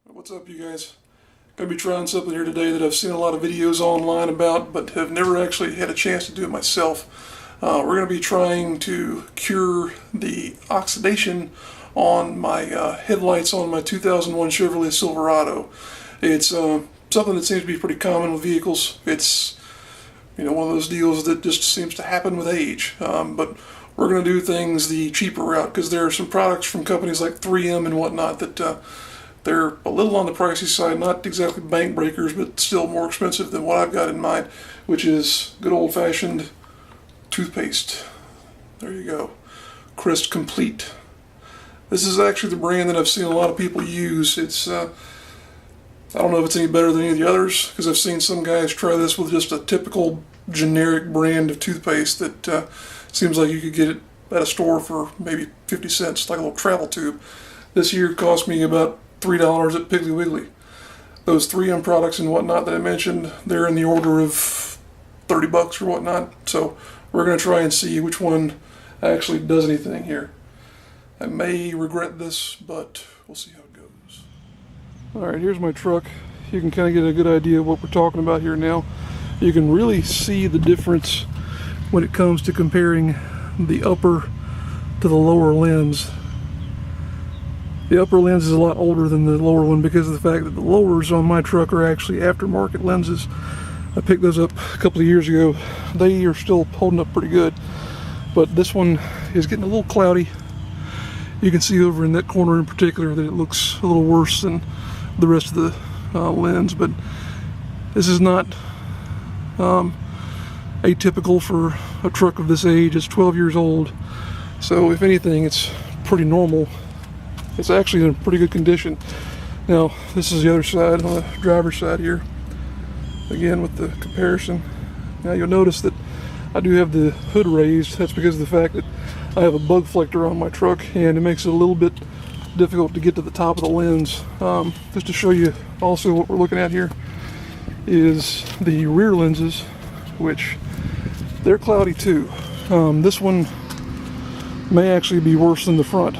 What's up, you guys? Gonna be trying something here today that I've seen a lot of videos online about, but have never actually had a chance to do it myself. We're gonna be trying to cure the oxidation on my headlights on my 2001 Chevrolet Silverado. It's something that seems to be pretty common with vehicles. It's one of those deals that just seems to happen with age. But we're going to do things the cheaper route because there are some products from companies like 3M and whatnot that they're a little on the pricey side, not exactly bank breakers, but still more expensive than what I've got in mind, which is good old-fashioned toothpaste. There you go. Crest Complete. This is actually the brand that I've seen a lot of people use. It's I don't know if it's any better than any of the others, because I've seen some guys try this with just a typical generic brand of toothpaste that seems like you could get it at a store for maybe 50 cents, like a little travel tube. This here cost me about $3 at Piggly Wiggly. Those 3M products and whatnot that I mentioned, they're in the order of 30 bucks or whatnot. So we're going to try and see which one actually does anything here. I may regret this, but we'll see how it goes. Alright, here's my truck. You can kind of get a good idea of what we're talking about here now. You can really see the difference when it comes to comparing the upper to the lower lens. The upper lens is a lot older than the lower one because of the fact that the lowers on my truck are actually aftermarket lenses. I picked those up a couple of years ago. They are still holding up pretty good, but this one is getting a little cloudy. You can see over in that corner in particular that it looks a little worse than the rest of the lens, but this is not atypical for a truck of this age. It's 12 years old, so if anything, it's pretty normal. It's actually in pretty good condition. Now, this is the other side, on the driver's side here, again with the comparison. Now you'll notice that I do have the hood raised. That's because of the fact that I have a bug flector on my truck, and it makes it a little bit difficult to get to the top of the lens. Just to show you also what we're looking at here is the rear lenses, which they're cloudy too. This one may actually be worse than the front.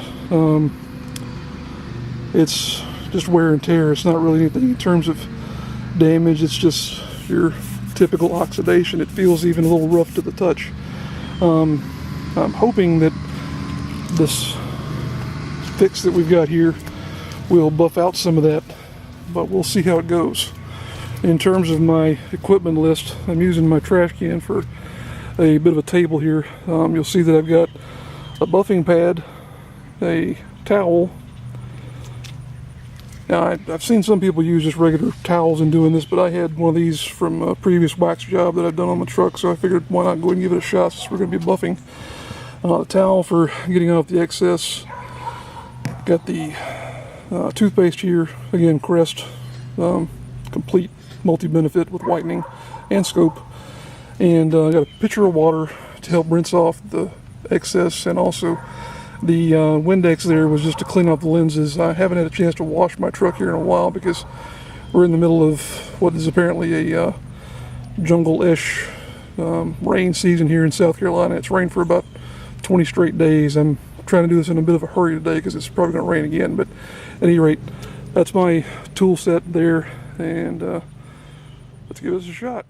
It's just wear and tear. It's not really anything in terms of damage. It's just your typical oxidation. It feels even a little rough to the touch. I'm hoping that this fix that we've got here will buff out some of that, but we'll see how it goes. In terms of my equipment list, I'm using my trash can for a bit of a table here. You'll see that I've got a buffing pad, a towel. Now, I've seen some people use just regular towels in doing this, but I had one of these from a previous wax job that I've done on my truck, so I figured why not go ahead and give it a shot since we're going to be buffing. The towel for getting off the excess. Got the toothpaste here, again, Crest Complete multi-benefit with whitening and scope. And I got a pitcher of water to help rinse off the excess, and also the Windex there was just to clean off the lenses. I haven't had a chance to wash my truck here in a while because we're in the middle of what is apparently a jungle-ish rain season here in South Carolina. It's rained for about 20 straight days. I'm trying to do this in a bit of a hurry today because it's probably going to rain again, but at any rate, that's my tool set there, and let's give this a shot.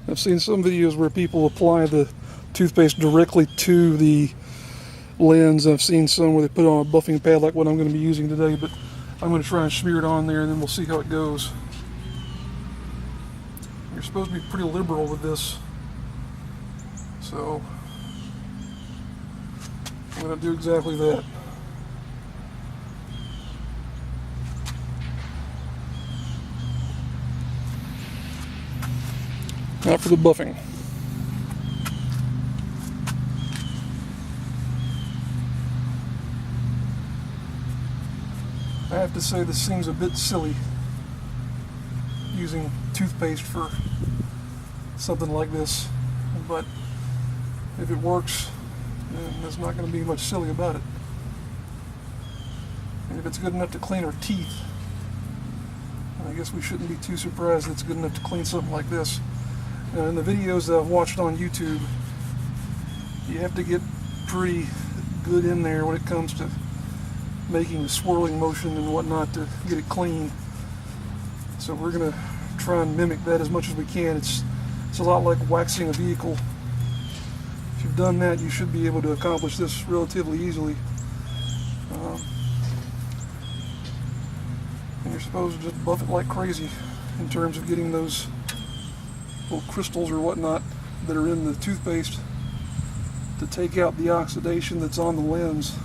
I've seen some videos where people apply the toothpaste directly to the lens. I've seen some where they put it on a buffing pad like what I'm going to be using today, but I'm going to try and smear it on there and then we'll see how it goes. You're supposed to be pretty liberal with this, so I'm going to do exactly that. Now for the buffing. I have to say this seems a bit silly, using toothpaste for something like this, but if it works, then there's not going to be much silly about it. And if it's good enough to clean our teeth, I guess we shouldn't be too surprised that it's good enough to clean something like this. Now, in the videos that I've watched on YouTube, you have to get pretty good in there when it comes to making a swirling motion and whatnot to get it clean. So we're going to try and mimic that as much as we can. It's a lot like waxing a vehicle. If you've done that, you should be able to accomplish this relatively easily. And you're supposed to just buff it like crazy in terms of getting those little crystals or whatnot that are in the toothpaste to take out the oxidation that's on the lens.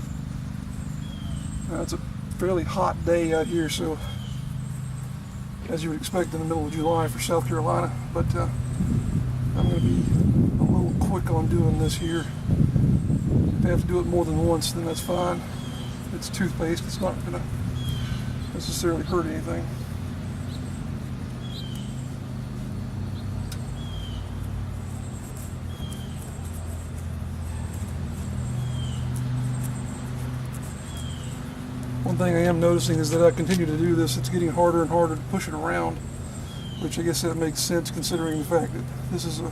Now, it's a fairly hot day out here, so as you would expect in the middle of July for South Carolina, but I'm going to be a little quick on doing this here. If I have to do it more than once, then that's fine. It's toothpaste, it's not going to necessarily hurt anything. One thing I am noticing is that I continue to do this, it's getting harder and harder to push it around, which I guess that makes sense considering the fact that this is a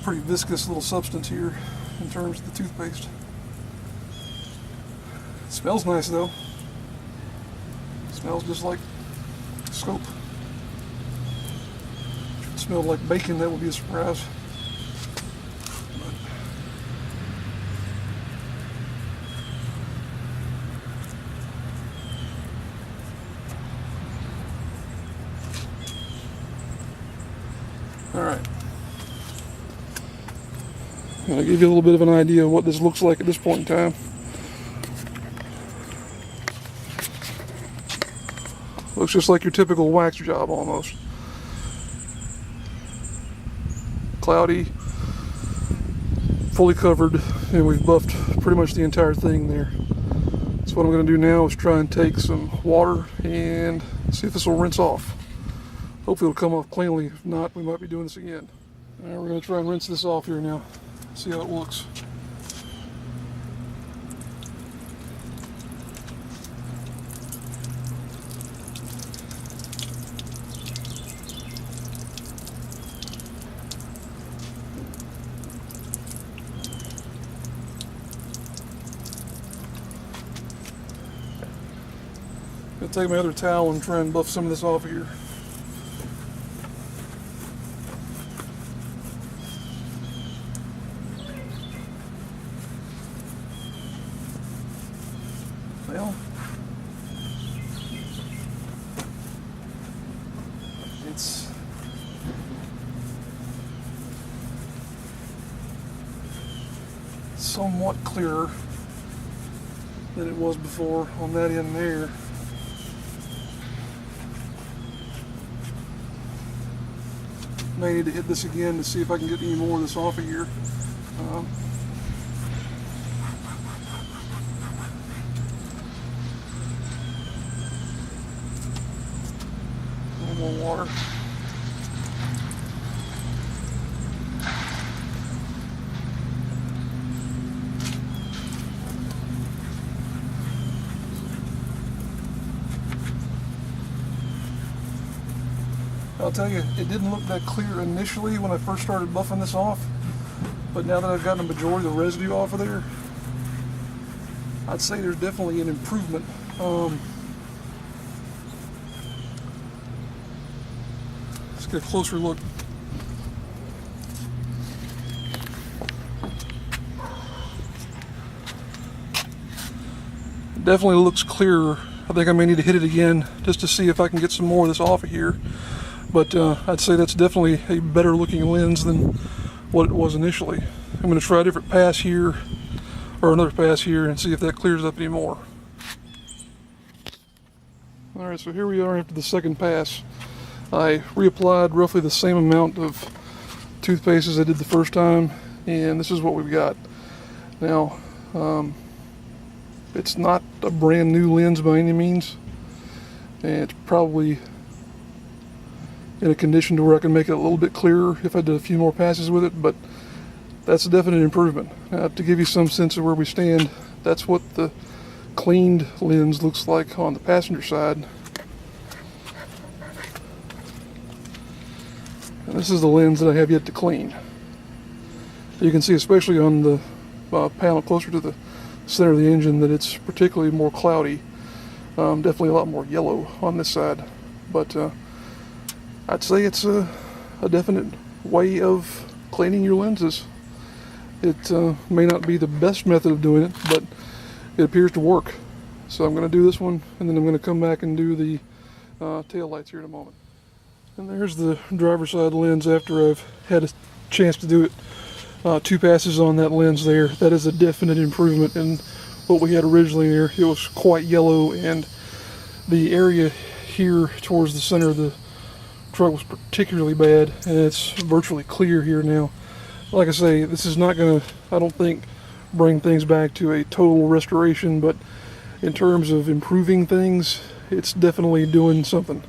pretty viscous little substance here in terms of the toothpaste. It smells nice though. It smells just like soap. If it smelled like bacon, that would be a surprise. Alright, I'm going to give you a little bit of an idea of what this looks like at this point in time. Looks just like your typical wax job almost. Cloudy, fully covered, and we've buffed pretty much the entire thing there. So what I'm going to do now is try and take some water and see if this will rinse off. Hopefully it'll come off cleanly. If not, we might be doing this again. All right, we're going to try and rinse this off here now. See how it looks. I'm going to take my other towel and try and buff some of this off here. Well, it's somewhat clearer than it was before on that end there. May need to hit this again to see if I can get any more of this off of here. A little more water. I'll tell you, it didn't look that clear initially when I first started buffing this off, but now that I've gotten the majority of the residue off of there, I'd say there's definitely an improvement. Let's get a closer look. It definitely looks clearer. I think I may need to hit it again just to see if I can get some more of this off of here. But I'd say that's definitely a better looking lens than what it was initially. I'm going to try a different pass here, or another pass here, and see if that clears up any more. Alright, so here we are after the second pass. I reapplied roughly the same amount of toothpaste as I did the first time, and this is what we've got. Now, it's not a brand new lens by any means, and it's probably in a condition to where I can make it a little bit clearer if I did a few more passes with it, but that's a definite improvement. Now, to give you some sense of where we stand, that's what the cleaned lens looks like on the passenger side. And this is the lens that I have yet to clean. You can see, especially on the panel closer to the center of the engine that it's particularly more cloudy. Definitely a lot more yellow on this side, but I'd say it's a definite way of cleaning your lenses. It may not be the best method of doing it, but it appears to work. So I'm going to do this one, and then I'm going to come back and do the tail lights here in a moment. And there's the driver's side lens after I've had a chance to do it. 2 passes on that lens there. That is a definite improvement in what we had originally there. It was quite yellow, and the area here towards the center of the truck was particularly bad, and it's virtually clear here now. Like I say, this is not going to, I don't think, bring things back to a total restoration, but in terms of improving things, it's definitely doing something.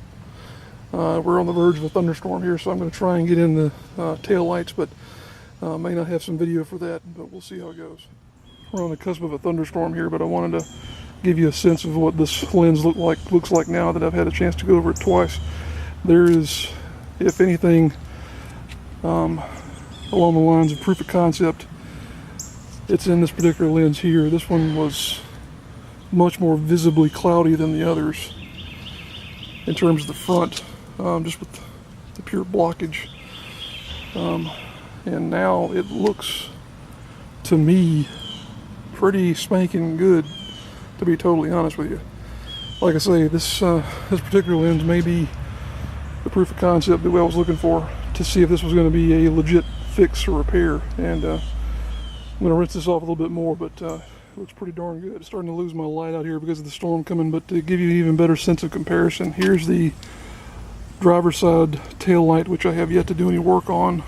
We're on the verge of a thunderstorm here, so I'm going to try and get in the tail lights, but may not have some video for that, but we'll see how it goes. We're on the cusp of a thunderstorm here, but I wanted to give you a sense of what this lens looks like now that I've had a chance to go over it twice. There is, if anything, along the lines of proof of concept, it's in this particular lens here. This one was much more visibly cloudy than the others in terms of the front, just with the pure blockage. And now it looks, to me, pretty spanking good, to be totally honest with you. Like I say, this particular lens may be the proof of concept that I was looking for to see if this was going to be a legit fix or repair. And I'm going to rinse this off a little bit more, but it looks pretty darn good. It's starting to lose my light out here because of the storm coming, but to give you an even better sense of comparison, here's the driver's side tail light, which I have yet to do any work on.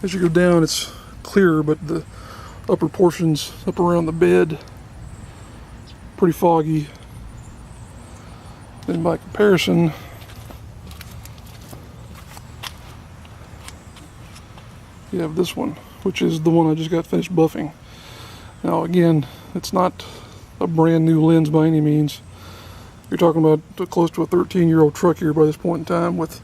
As you go down, it's clearer, but the upper portions up around the bed, pretty foggy. And by comparison, you have this one, which is the one I just got finished buffing. Now again, it's not a brand new lens by any means. You're talking about close to a 13-year-old truck here by this point in time with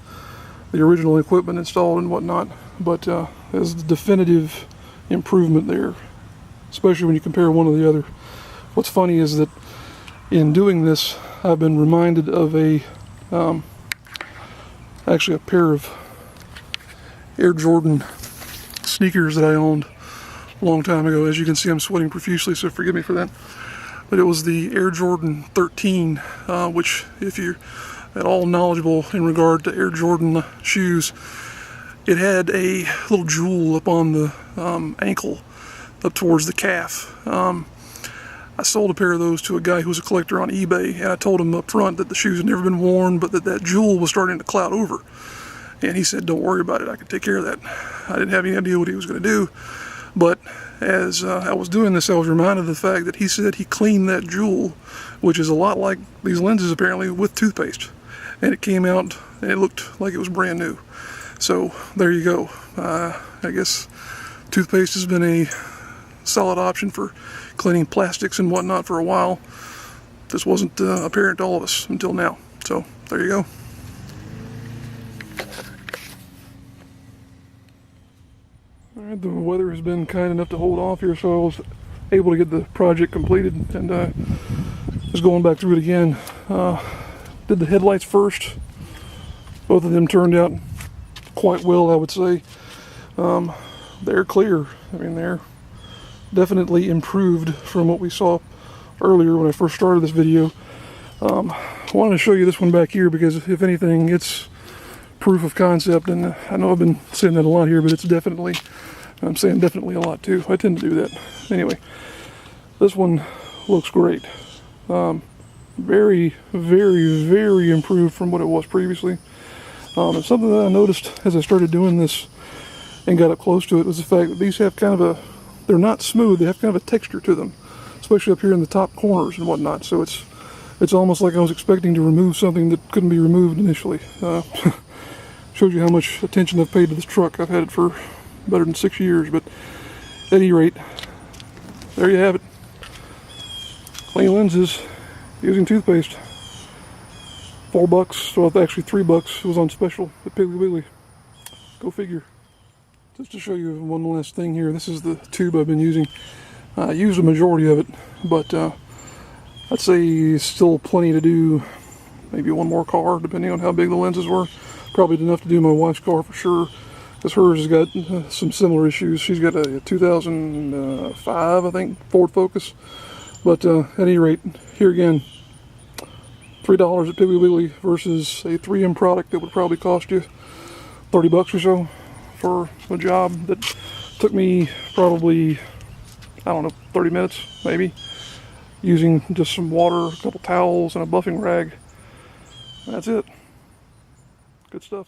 the original equipment installed and whatnot, but there's the definitive improvement there, especially when you compare one to the other. What's funny is that in doing this, I've been reminded of actually a pair of Air Jordan sneakers that I owned a long time ago. As you can see, I'm sweating profusely, so forgive me for that. But it was the Air Jordan 13, which, if you're at all knowledgeable in regard to Air Jordan shoes, it had a little jewel up on the ankle, up towards the calf. I sold a pair of those to a guy who was a collector on eBay, and I told him up front that the shoes had never been worn, but that jewel was starting to cloud over. And he said, don't worry about it, I can take care of that. I didn't have any idea what he was going to do, but as I was doing this, I was reminded of the fact that he said he cleaned that jewel, which is a lot like these lenses apparently, with toothpaste. And it came out and it looked like it was brand new. So there you go. I guess toothpaste has been a solid option for cleaning plastics and whatnot for a while. This wasn't apparent to all of us until now. So there you go. Alright, the weather has been kind enough to hold off here, so I was able to get the project completed, and just going back through it again. Did the headlights first. Both of them turned out quite well, I would say. They're clear. I mean, they're definitely improved from what we saw earlier when I first started this video. I wanted to show you this one back here because, if anything, it's proof of concept, and I know I've been saying that a lot here, but it's definitely, I'm saying definitely a lot too. I tend to do that. Anyway, this one looks great. Very, very, very improved from what it was previously. And something that I noticed as I started doing this and got up close to it was the fact that these have kind of they're not smooth, they have kind of a texture to them, especially up here in the top corners and whatnot. So it's almost like I was expecting to remove something that couldn't be removed initially. Shows you how much attention I've paid to this truck. I've had it for better than 6 years, but at any rate, there you have it. Clean lenses using toothpaste. $4, well, actually $3. It was on special at Piggly Wiggly. Go figure. Just to show you one last thing here, this is the tube I've been using. I used the majority of it, but I'd say still plenty to do. Maybe one more car, depending on how big the lenses were. Probably enough to do my wife's car for sure, because hers has got some similar issues. She's got a 2005, I think, Ford Focus. But at any rate, here again, $3 at Piggly Wiggly versus a 3M product that would probably cost you 30 bucks or so for a job that took me probably, I don't know, 30 minutes maybe, using just some water, a couple towels, and a buffing rag. That's it. Good stuff.